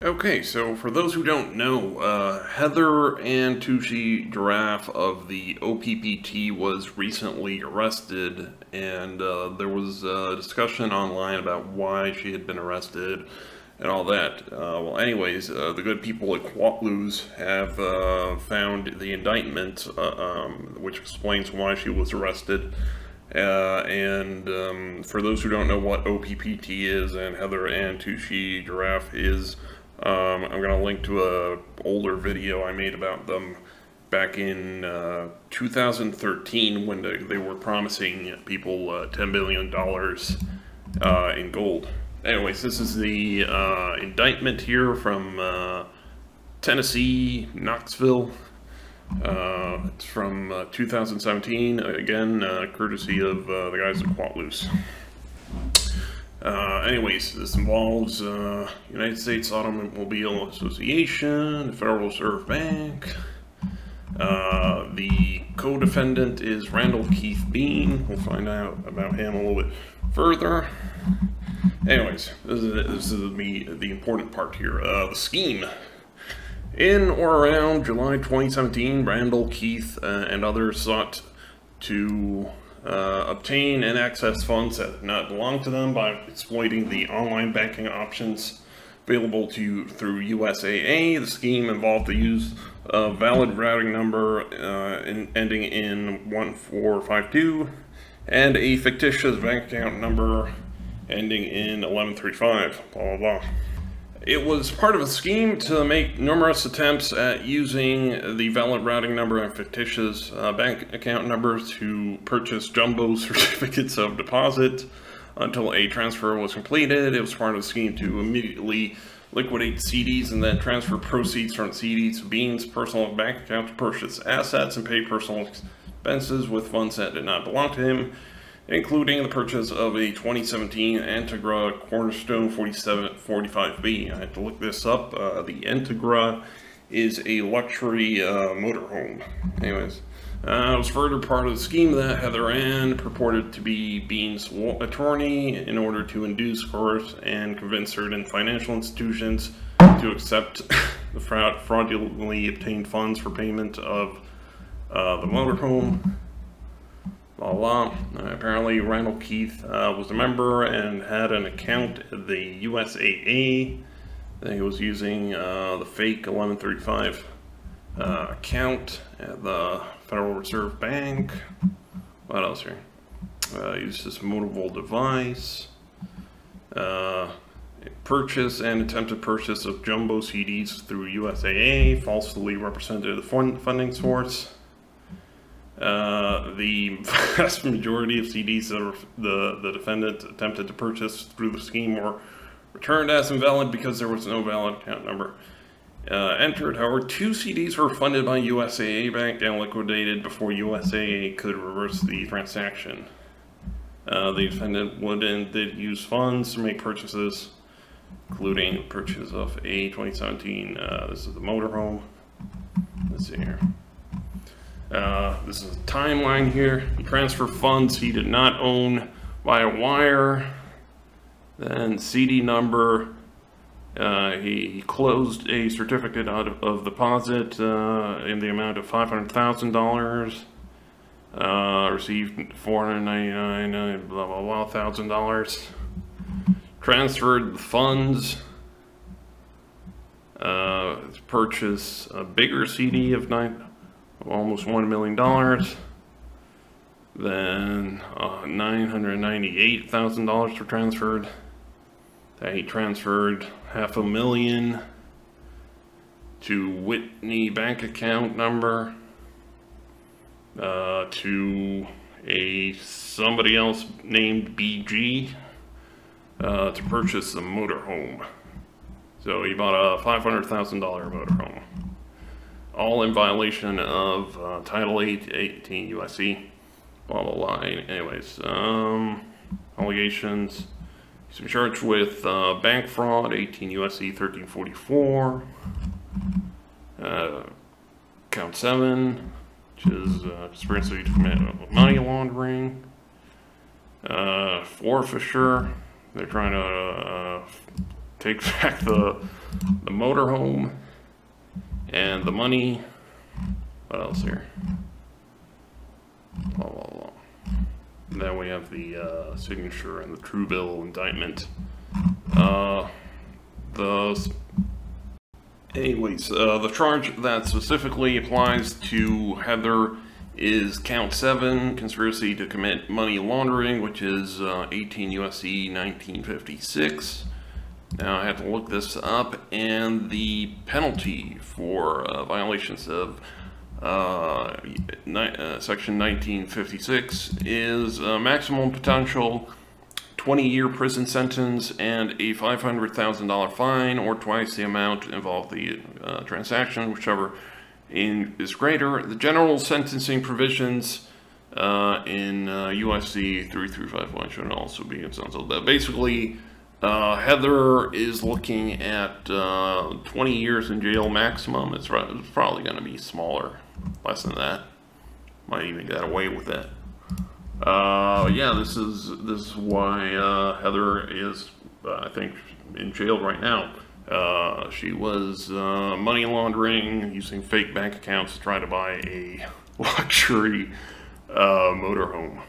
Okay, so for those who don't know, Heather and Tushi Giraffe of the OPPT was recently arrested, and there was a discussion online about why she had been arrested and all that. Anyways, the good people at Quatloos have found the indictment, which explains why she was arrested. For those who don't know what OPPT is and Heather and Tushi Giraffe is, I'm going to link to a older video I made about them back in 2013 when they were promising people $10 billion in gold. Anyways, this is the indictment here from Tennessee, Knoxville. It's from 2017, again, courtesy of the guys at Quatloos. Anyways, this involves United States Automobile Association, the Federal Reserve Bank. The co-defendant is Randall Keith Bean. We'll find out about him a little bit further. Anyways, this is the important part here. The scheme. In or around July 2017, Randall Keith and others sought to obtain and access funds that did not belong to them by exploiting the online banking options available through USAA. The scheme involved the use of valid routing number ending in 1452 and a fictitious bank account number ending in 1135. Blah blah blah. It was part of a scheme to make numerous attempts at using the valid routing number and fictitious bank account numbers to purchase jumbo certificates of deposit until a transfer was completed. It was part of a scheme to immediately liquidate CDs and then transfer proceeds from CDs to Bean's personal bank account to purchase assets and pay personal expenses with funds that did not belong to him, including the purchase of a 2017 Integra Cornerstone 4745B. I had to look this up. The Integra is a luxury motorhome. Anyways, it was further part of the scheme that Heather Ann purported to be Bean's attorney in order to induce, coerce, and convince certain financial institutions to accept the fraudulently obtained funds for payment of the motorhome. Blah, blah. Apparently Randall Keith was a member and had an account at the USAA. He was using the fake 1135 account at the Federal Reserve Bank. What else here? Used this mobile device. Purchase and attempted purchase of jumbo CDs through USAA. Falsely represented the funding source. The vast majority of CDs that the defendant attempted to purchase through the scheme were returned as invalid because there was no valid account number entered. However, 2 CDs were funded by USAA Bank and liquidated before USAA could reverse the transaction. The defendant would and did use funds to make purchases, including purchase of a 2017, this is the motorhome. Let's see here. This is a timeline here. He transferred funds he did not own via wire. Then CD number. He closed a certificate of deposit in the amount of $500,000. Received $499 blah blah blah $1,000. Transferred the funds. To purchase a bigger CD of almost $1 million. Then $998,000 were transferred. He transferred $500,000 to Whitney bank account number to somebody else named BG to purchase a motorhome. So he bought a $500,000 motorhome. All in violation of Title 8, 18 U.S.C. Blah blah blah. Anyways, allegations. He's charged with bank fraud, 18 U.S.C. 1344. Count 7, which is conspiracy to commit money laundering. Forfeiture. They're trying to take back the motorhome and the money. What else here? Blah, blah, blah. Then we have the signature and the true bill indictment. The charge that specifically applies to Heather is count 7, conspiracy to commit money laundering, which is 18 U.S.C. 1956. Now I have to look this up, and the penalty for violations of Section 1956 is maximum potential 20-year prison sentence and a $500,000 fine, or twice the amount involved the transaction, whichever is greater. The general sentencing provisions in USC 3351 should also be consulted. But basically, Heather is looking at 20 years in jail maximum. It's probably going to be smaller, less than that. Might even get away with that. Yeah, this is why Heather is, I think, in jail right now. She was money laundering, using fake bank accounts to try to buy a luxury motorhome.